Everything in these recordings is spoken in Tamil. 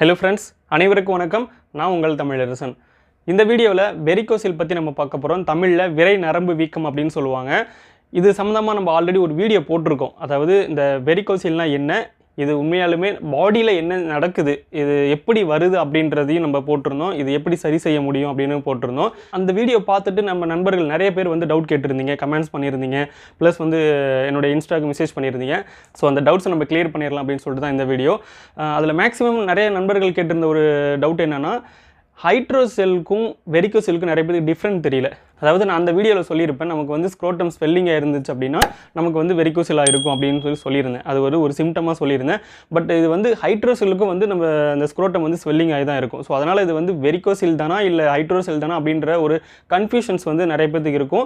Hello friends, அனைவருக்கும் வணக்கம். நான் உங்கள் தமிழரசன். இந்த வீடியோவில் வெரிகோசில் பற்றி நம்ம பார்க்க போகிறோம். தமிழில் விரை நரம்பு வீக்கம் அப்படின்னு சொல்லுவாங்க. இது சம்மந்தமாக நம்ம ஆல்ரெடி ஒரு வீடியோ போட்டிருக்கோம். அதாவது இந்த வெரிகோசில்னால் என்ன, இது உண்மையாலுமே பாடியில் என்ன நடக்குது, இது எப்படி வருது அப்படின்றதையும் நம்ம போட்டிருந்தோம். இது எப்படி சரி செய்ய முடியும் அப்படின்னு போட்டிருந்தோம். அந்த வீடியோ பார்த்துட்டு நம்ம நண்பர்கள் நிறைய பேர் வந்து டவுட் கேட்டிருந்தீங்க, கமெண்ட்ஸ் பண்ணியிருந்தீங்க, ப்ளஸ் வந்து என்னோடய இன்ஸ்டாக்கு மெசேஜ் பண்ணியிருந்தீங்க. ஸோ அந்த டவுட்ஸை நம்ம கிளியர் பண்ணிடலாம் அப்படின்னு சொல்லிட்டு தான் இந்த வீடியோ. அதில் மேக்ஸிமம் நிறைய நண்பர்கள் கேட்டிருந்த ஒரு டவுட் என்னென்னா, ஹைட்ரோசெல்க்கும் வெரிகோசெல்க்கும் நிறைய பேருக்கு டிஃப்ரெண்ட் தெரியல. அதாவது நான் அந்த வீடியோவில் சொல்லியிருப்பேன், நமக்கு வந்து ஸ்க்ரோட்டம் ஸ்வெல்லிங்காக இருந்துச்சு அப்படின்னா நமக்கு வந்து வெரிகோசெல்லாக இருக்கும் அப்படின்னு சொல்லியிருந்தேன். அது ஒரு சிம்டமாக சொல்லியிருந்தேன். பட் இது வந்து ஹைட்ரோசெல்லுக்கும் வந்து நம்ம அந்த ஸ்க்ரோட்டம் வந்து ஸ்வெல்லிங் ஆகி தான் இருக்கும். ஸோ அதனால் இது வந்து வெரிகோசெல் தானா இல்லை ஹைட்ரோசெல் தானா அப்படின்ற ஒரு கன்ஃபியூஷன்ஸ் வந்து நிறைய பேருக்கு இருக்கும்.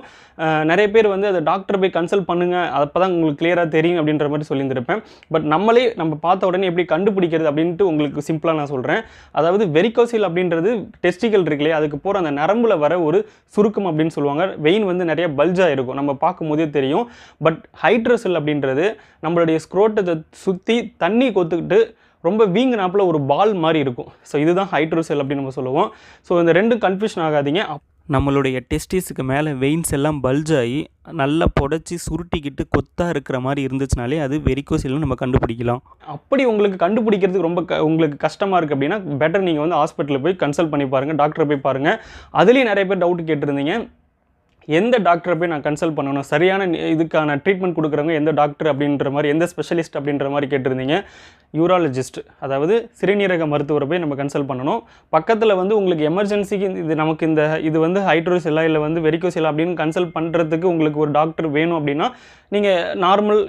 நிறைய பேர் வந்து அதை டாக்டர் போய் கன்சல்ட் பண்ணுங்கள், அப்போ தான் உங்களுக்கு கிளியராக தெரியும் அப்படின்ற மாதிரி சொல்லியிருந்திருப்பேன். பட் நம்ம பார்த்த உடனே எப்படி கண்டுபிடிக்கிறது அப்படின்ட்டு உங்களுக்கு சிம்பிளாக நான் சொல்கிறேன். அதாவது வெரிகோசெல் அப்படின்றது டெஸ்டிகல் இருக்குல்லையே, அதுக்கு போகிற அந்த நரம்பில் வர ஒரு சுருக்கம் அப்படின்னு சொல்லுவாங்க. வெயின் வந்து நிறைய பல்ஜாக இருக்கும், நம்ம பார்க்கும்போதே தெரியும். பட் ஹைட்ரோசெல் அப்படின்றது நம்மளுடைய ஸ்க்ரோட்டத்தை சுற்றி தண்ணி கொத்துக்கிட்டு ரொம்ப வீங்கினாப்பில் ஒரு பால் மாதிரி இருக்கும். ஸோ இதுதான் ஹைட்ரோசெல் அப்படின்னு நம்ம சொல்லுவோம். ஸோ இந்த ரெண்டும் கன்ஃபியூஷன் ஆகாதீங்க. நம்மளுடைய டெஸ்டிஸுக்கு மேலே வெயின்ஸ் எல்லாம் பல்ஜ் ஆகி நல்லா புடச்சி சுருட்டிக்கிட்டு கொத்தாக இருக்கிற மாதிரி இருந்துச்சுனாலே அது வெரிகோசெல்னு நம்ம கண்டுபிடிக்கலாம். அப்படி உங்களுக்கு கண்டுபிடிக்கிறதுக்கு ரொம்ப உங்களுக்கு கஷ்டமாக இருக்குது அப்படின்னா பெட்டர் நீங்கள் வந்து ஹாஸ்பிட்டலில் போய் கன்சல்ட் பண்ணி பாருங்கள், டாக்டரை போய் பாருங்கள். அதுலேயும் நிறைய பேர் டவுட் கேட்டிருந்தீங்க, எந்த டாக்டரை போய் நான் கன்சல்ட் பண்ணணும், சரியான இதுக்கான ட்ரீட்மெண்ட் கொடுக்குறவங்க எந்த டாக்டர் அப்படின்ற மாதிரி, எந்த ஸ்பெஷலிஸ்ட் அப்படின்ற மாதிரி கேட்டிருந்தீங்க. யூராலஜிஸ்ட், அதாவது சிறுநீரக மருத்துவரை போய் நம்ம கன்சல்ட் பண்ணணும். பக்கத்தில் வந்து உங்களுக்கு எமர்ஜென்சிக்கு இது நமக்கு இது வந்து ஹைட்ரோசெல்லா இல்லை வந்து வெரிகோசெல்லா அப்படின்னு கன்சல்ட் பண்ணுறதுக்கு உங்களுக்கு ஒரு டாக்டர் வேணும் அப்படின்னா நீங்கள் நார்மல்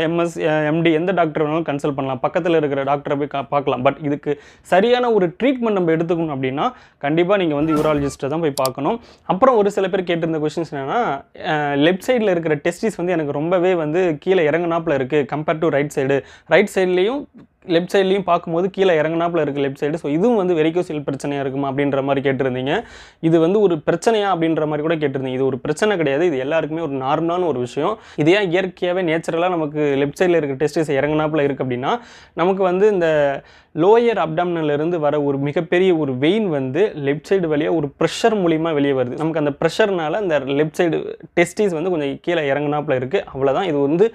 எம்எஸ் எம்டி எந்த டாக்டர் வேணாலும் கன்சல்ட் பண்ணலாம், பக்கத்தில் இருக்கிற டாக்டரை போய் பார்க்கலாம். பட் இதுக்கு சரியான ஒரு ட்ரீட்மெண்ட் நம்ம எடுத்துக்கணும் அப்படின்னா கண்டிப்பாக நீங்கள் வந்து யூராலஜிஸ்ட்டை தான் போய் பார்க்கணும். அப்புறம் ஒரு சில பேர் கேட்டிருந்த கொஸ்டின்ஸ் என்னென்னா, லெஃப்ட் சைடில் இருக்கிற டெஸ்டிஸ் வந்து எனக்கு ரொம்பவே வந்து கீழே இறங்கினாப்பில் இருக்குது கம்பேர்ட் டு ரைட் சைட்லேயும் லெஃப்ட் சைட்லையும் பார்க்கும்போது கீழே இறங்கினாப்பில் இருக்குது லெஃப்ட் சைடு. ஸோ இதுவும் வந்து வெரிகோசெல் பிரச்சனையாக இருக்குமா அப்படின்ற மாதிரி கேட்டிருந்தீங்க. இது வந்து ஒரு பிரச்சனையா அப்படின்ற மாதிரி கூட கேட்டிருந்தீங்க. இது ஒரு பிரச்சனை கிடையாது, இது எல்லாருக்குமே ஒரு நார்மலான ஒரு விஷயம். இது ஏன் இயற்கையாகவே நேச்சுரலாக நமக்கு லெஃப்ட் சைடில் இருக்கிற டெஸ்டிஸ் இறங்கினாப்பில் இருக்குது அப்படின்னா, நமக்கு வந்து இந்த லோயர் அப்டாமினலிருந்து வர ஒரு மிகப்பெரிய ஒரு வெயின் வந்து லெஃப்ட் சைடு வழியாக ஒரு ப்ரெஷர் மூலிமா வெளியே வருது. நமக்கு அந்த ப்ரெஷர்னால அந்த லெஃப்ட் சைடு டெஸ்டிஸ் வந்து கொஞ்சம் கீழே இறங்கினாப்பில் இருக்குது, அவ்வளோதான். இது வந்து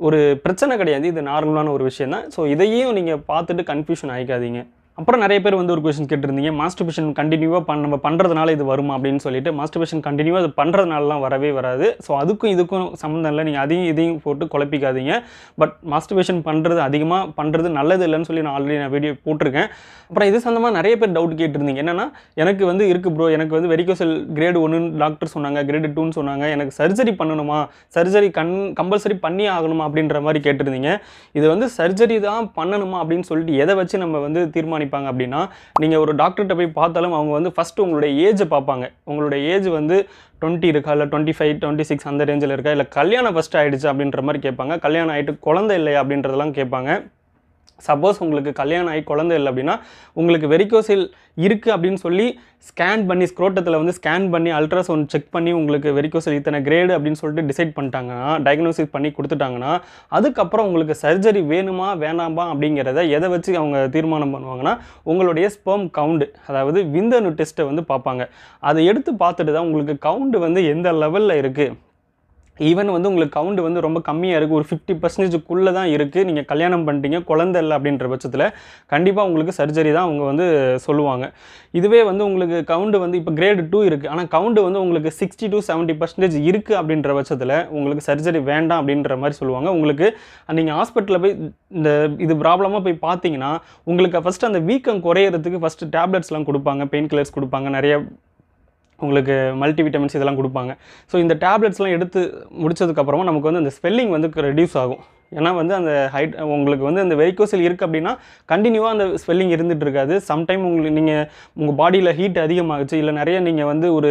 ஒரு பிரச்சனை கிடையாது, இது நார்மலான ஒரு விஷயம் தான். ஸோ இதையும் நீங்கள் பார்த்துட்டு கன்ஃபியூஷன் ஆகிக்காதீங்க. அப்புறம் நிறைய பேர் வந்து ஒரு கொஸ்டின் கேட்டிருந்தீங்க, மாஸ்டர்பேஷன் கண்டினியூவாக நம்ம பண்ணுறதுனால இது வருமா அப்படின்னு சொல்லிட்டு. மாஸ்டர்பேஷன் கண்டினியூவாக அது பண்ணுறதுனாலாம் வரவே வராது. ஸோ அதுக்கும் இதுக்கும் சம்மந்தம் இல்லை, நீங்கள் அதையும் இதையும் போட்டு குழப்பிக்காதீங்க. பட் மாஸ்டர்பேஷன் பண்ணுறது அதிகமாக பண்ணுறது நல்லது இல்லைன்னு சொல்லி நான் ஆல்ரெடி வீடியோ போட்டிருக்கேன். அப்புறம் இது சம்மந்தமாக நிறைய பேர் டவுட் கேட்டிருந்தீங்க. என்னென்னா, எனக்கு வந்து இருக்குது ப்ரோ, எனக்கு வந்து வெரிகோசெல் கிரேடு 1 டாக்டர் சொன்னாங்க, கிரேடு 2ன்னு சொன்னாங்க, எனக்கு சர்ஜரி பண்ணணுமா, சர்ஜரி கம்பல்சரி பண்ணி ஆகணுமா அப்படின்ற மாதிரி கேட்டிருந்தீங்க. இது வந்து சர்ஜரி தான் பண்ணணுமா அப்படின்னு சொல்லிட்டு எதை வச்சு நம்ம வந்து தீர்மானிப்பாங்க அப்படின்னா, நீங்கள் ஒரு டாக்டர்கிட்ட போய் பார்த்தாலும் அவங்க வந்து ஃபஸ்ட்டு உங்களுடைய ஏஜை பார்ப்பாங்க. உங்களுடைய ஏஜ் வந்து 20 இருக்கா, இல்லை 25, 26 அந்த ரேஞ்சில் இருக்கா, இல்லை கல்யாணம் ஃபஸ்ட்டு ஆகிடுச்சு அப்படின்ற மாதிரி கேட்பாங்க. கல்யாணம் ஆகிட்டு குழந்தை இல்லையா அப்படின்றதெல்லாம் கேட்பாங்க. சப்போஸ் உங்களுக்கு கல்யாணம் ஆகி குழந்தை இல்லை அப்படின்னா உங்களுக்கு வெரிகோசெல் இருக்குது அப்படின்னு சொல்லி ஸ்கேன் பண்ணி ஸ்க்ரோட்டத்தில் வந்து ஸ்கேன் பண்ணி அல்ட்ராசவுண்ட் செக் பண்ணி உங்களுக்கு வெரிகோசெல் இத்தனை கிரேடு அப்படின்னு சொல்லிட்டு டிசைட் பண்ணிட்டாங்கன்னா, டயக்னோசிஸ் பண்ணி கொடுத்துட்டாங்கன்னா, அதுக்கப்புறம் உங்களுக்கு சர்ஜரி வேணுமா வேணாமா அப்படிங்கிறத எதை வச்சு அவங்க தீர்மானம் பண்ணுவாங்கன்னா, உங்களுடைய ஸ்பெர்ம் கவுண்டு, அதாவது விந்தணு டெஸ்ட்டை வந்து பார்ப்பாங்க. அதை எடுத்து பார்த்துட்டு தான் உங்களுக்கு கவுண்டு வந்து எந்த லெவலில் இருக்குது. ஈவன் வந்து உங்களுக்கு கவுண்ட் வந்து ரொம்ப கம்மியாக இருக்குது, ஒரு 50% தான் இருக்குது, நீங்கள் கல்யாணம் பண்ணிட்டீங்க குழந்தை இல்லை அப்படின்ற பட்சத்தில் கண்டிப்பாக உங்களுக்கு சர்ஜரி தான் அவங்க வந்து சொல்லுவாங்க. இதுவே வந்து உங்களுக்கு கவுண்டு வந்து இப்போ கிரேடு 2 இருக்குது, ஆனால் கவுண்டு வந்து உங்களுக்கு 60 to 70% இருக்குது அப்படின்ற பட்சத்தில் உங்களுக்கு சர்ஜரி வேண்டாம் அப்படின்ற மாதிரி சொல்லுவாங்க. உங்களுக்கு நீங்கள் ஹாஸ்பிட்டலில் போய் இது ப்ராப்ளமாக போய் பார்த்தீங்கன்னா உங்களுக்கு ஃபஸ்ட்டு அந்த வீக்கம் குறையிறதுக்கு ஃபஸ்ட்டு டேப்லெட்ஸ்லாம் கொடுப்பாங்க, பெயின் கில்லர்ஸ் கொடுப்பாங்க, நிறைய உங்களுக்கு மல்டிவிட்டமின்ஸ் இதெல்லாம் கொடுப்பாங்க. ஸோ இந்த டேப்லெட்ஸ்லாம் எடுத்து முடிச்சதுக்கப்புறமா நமக்கு வந்து அந்த ஸ்வெல்லிங் வந்து ரெடியூஸ் ஆகும். ஏன்னா வந்து அந்த உங்களுக்கு வந்து அந்த வெரிகோசெல் இருக்குது அப்படின்னா கண்டினியூவாக அந்த ஸ்வெல்லிங் இருந்துகிட்டு இருக்காது. சம்டைம் நீங்கள் உங்கள் பாடியில் ஹீட் அதிகமாகிடுச்சு, இல்லை நிறைய நீங்கள் வந்து ஒரு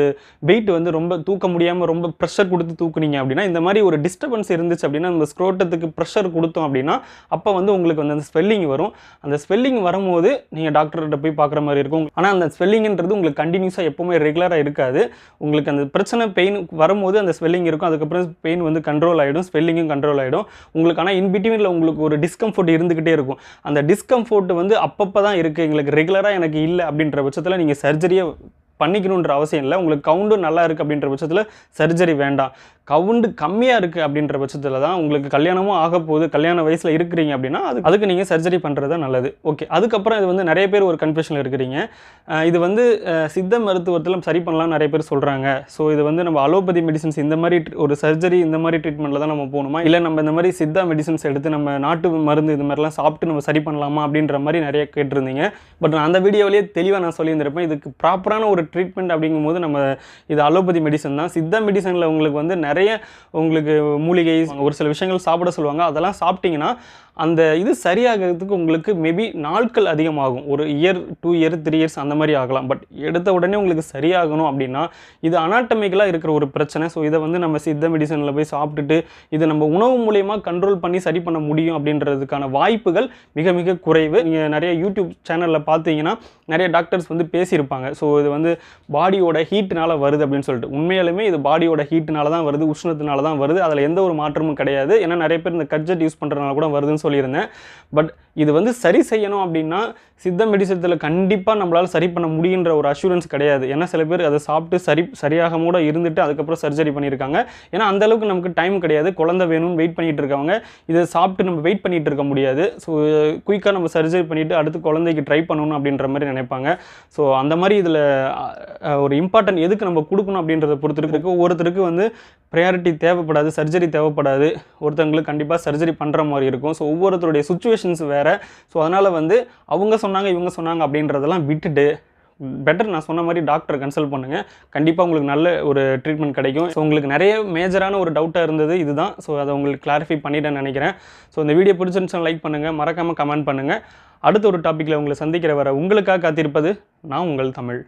வெயிட் வந்து ரொம்ப தூக்க முடியாமல் ரொம்ப ப்ரெஷர் கொடுத்து தூக்குனீங்க அப்படின்னா, இந்த மாதிரி ஒரு டிஸ்டர்பன்ஸ் இருந்துச்சு அப்படின்னா, நம்ம ஸ்க்ரோட்டத்துக்கு ப்ரெஷர் கொடுத்தோம் அப்படின்னா அப்போ வந்து உங்களுக்கு வந்து அந்த ஸ்வெல்லிங் வரும். அந்த ஸ்வெல்லிங் வரும்போது நீங்கள் டாக்டர்கிட்ட போய் பார்க்குற மாதிரி இருக்கும். ஆனால் அந்த ஸ்வெல்லிங்ன்றது உங்களுக்கு கண்டினியூஸாக எப்போவுமே ரெகுலராக இருக்காது. உங்களுக்கு அந்த பிரச்சனை பெயின் வரும்போது அந்த ஸ்வெல்லிங் இருக்கும், அதுக்கப்புறம் பெயின் வந்து கண்ட்ரோல் ஆகிடும், ஸ்வெல்லிங்கும் கண்ட்ரோல் ஆகிடும் உங்களுக்கு. ஆனால் ஆனால் இன்பிட்வீனில் உங்களுக்கு ஒரு டிஸ்கம்ஃபோர்ட் இருந்துக்கிட்டே இருக்கும். அந்த டிஸ்கம்ஃபோர்ட் வந்து அப்பப்போ தான் இருக்குது, எங்களுக்கு ரெகுலராக எனக்கு இல்லை அப்படின்ற பட்சத்தில் நீங்கள் சர்ஜரியை பண்ணிக்கணுன்ற அவசியம் இல்லை. உங்களுக்கு கவுண்டும் நல்லா இருக்குது அப்படின்ற பட்சத்தில் சர்ஜரி வேண்டாம். கவுண்டு கம்மியாக இருக்குது அப்படின்ற பட்சத்தில் தான் உங்களுக்கு கல்யாணமும் ஆக போகுது, கல்யாண வயசில் இருக்கிறீங்க அப்படின்னா அதுக்கு நீங்கள் சர்ஜரி பண்ணுறது தான் நல்லது. ஓகே, அதுக்கப்புறம் இது வந்து நிறைய பேர் ஒரு கன்ஃபியூஷனில் இருக்கிறீங்க. இது வந்து சித்த மருத்துவத்தில் சரி பண்ணலாம்னு நிறைய பேர் சொல்கிறாங்க. ஸோ இது வந்து நம்ம அலோபதி மெடிசன்ஸ் இந்த மாதிரி ஒரு சர்ஜரி இந்த மாதிரி ட்ரீட்மெண்ட்டில் தான் நம்ம போகணுமா, இல்லை நம்ம இந்த மாதிரி சித்தா மெடிசன்ஸ் எடுத்து நம்ம நாட்டு மருந்து இது மாதிரிலாம் சாப்பிட்டு நம்ம சரி பண்ணலாமா அப்படின்ற மாதிரி நிறைய கேட்டிருந்தீங்க. பட் நான் அந்த வீடியோவிலேயே தெளிவாக நான் சொல்லியிருந்திருப்பேன். இதுக்கு ப்ராப்பரான ஒரு ட்ரீட்மெண்ட் அப்படிங்கும்போது நம்ம இது அலோபதி மெடிசன் தான். சித்தா மெடிசனில் உங்களுக்கு வந்து நிறைய உங்களுக்கு மூலிகை ஒரு சில விஷயங்கள் சாப்பிட சொல்லுவாங்க. அதெல்லாம் சாப்பிட்டிங்கன்னா அந்த இது சரியாகிறதுக்கு உங்களுக்கு மேபி நாட்கள் அதிகமாகும். ஒரு இயர், 2 இயர், 3 இயர்ஸ் அந்த மாதிரி ஆகலாம். பட் எடுத்த உடனே உங்களுக்கு சரியாகணும் அப்படின்னா இது அனாட்டமிக்கலாக இருக்கிற ஒரு பிரச்சனை. ஸோ இதை வந்து நம்ம சித்த மெடிசனில் போய் சாப்பிட்டுட்டு இதை நம்ம உணவு மூலயமா கண்ட்ரோல் பண்ணி சரி பண்ண முடியும் அப்படின்றதுக்கான வாய்ப்புகள் மிக மிக குறைவு. நீங்கள் நிறைய யூடியூப் சேனலில் பார்த்தீங்கன்னா நிறைய டாக்டர்ஸ் வந்து பேசியிருப்பாங்க. ஸோ இது வந்து பாடியோட ஹீட்னால வருது அப்படின்னு சொல்லிட்டு. உண்மையாலுமே இது பாடியோட ஹீட்னால தான் வருது, உஷ்ணத்தினால தான் வருது. அதில் எந்த ஒரு மாற்றமும் கிடையாது. ஏன்னா நிறைய பேர் இந்த கட்ஜெட் யூஸ் பண்ணுறதுனால கூட வருதுன்னு சொல்லியிருந்தேன். பட் இது வந்து சரி செய்யணும் அப்படின்னா சித்த மெடிசத்தில் கண்டிப்பாக நம்மளால் சரி பண்ண முடியுன்ற ஒரு அஷூரன்ஸ் கிடையாது. ஏன்னா சில பேர் அதை சாப்பிட்டு சரியாக கூட இருந்துட்டு அதுக்கப்புறம் சர்ஜரி பண்ணியிருக்காங்க. ஏன்னா அந்தளவுக்கு நமக்கு டைம் கிடையாது. குழந்தை வேணும்னு வெயிட் பண்ணிகிட்டு இருக்கவங்க இதை சாப்பிட்டு நம்ம வெயிட் பண்ணிகிட்டு இருக்க முடியாது. ஸோ குயிக்காக நம்ம சர்ஜரி பண்ணிவிட்டு அடுத்து குழந்தைக்கு ட்ரை பண்ணணும் அப்படின்ற மாதிரி நினைப்பாங்க. ஸோ அந்த மாதிரி இதில் ஒரு இம்பார்ட்டன்ட் எதுக்கு நம்ம கொடுக்கணும் அப்படின்றத பொறுத்திருக்கு. ஒவ்வொருத்தருக்கு வந்து ப்ரையாரிட்டி தேவைப்படாது, சர்ஜரி தேவைப்படாது. ஒருத்தவங்களுக்கு கண்டிப்பாக சர்ஜரி பண்ணுற மாதிரி இருக்கும். ஸோ ஒவ்வொருத்தருடைய சுச்சுவேஷன்ஸ் வேறு. ஸோ அதனால் வந்து அவங்க சொன்னாங்க இவங்க சொன்னாங்க அப்படின்றதெல்லாம் விட்டுட்டு பெட்டர் நான் சொன்ன மாதிரி டாக்டரை கன்சல்ட் பண்ணுங்கள். கண்டிப்பாக உங்களுக்கு நல்ல ஒரு ட்ரீட்மெண்ட் கிடைக்கும். ஸோ உங்களுக்கு நிறைய மேஜரான ஒரு டவுட்டாக இருந்தது இதுதான். ஸோ அதை உங்களுக்கு கிளாரிஃபை பண்ணிட்டேன்னு நினைக்கிறேன். ஸோ இந்த வீடியோ பிடிச்சிருந்துச்சுன்னா லைக் பண்ணுங்கள், மறக்காமல் கமெண்ட் பண்ணுங்கள். அடுத்த ஒரு டாப்பிக்கில் உங்களை சந்திக்கிற வர உங்களுக்காக காத்திருப்பது நான் உங்கள் தமிழ்.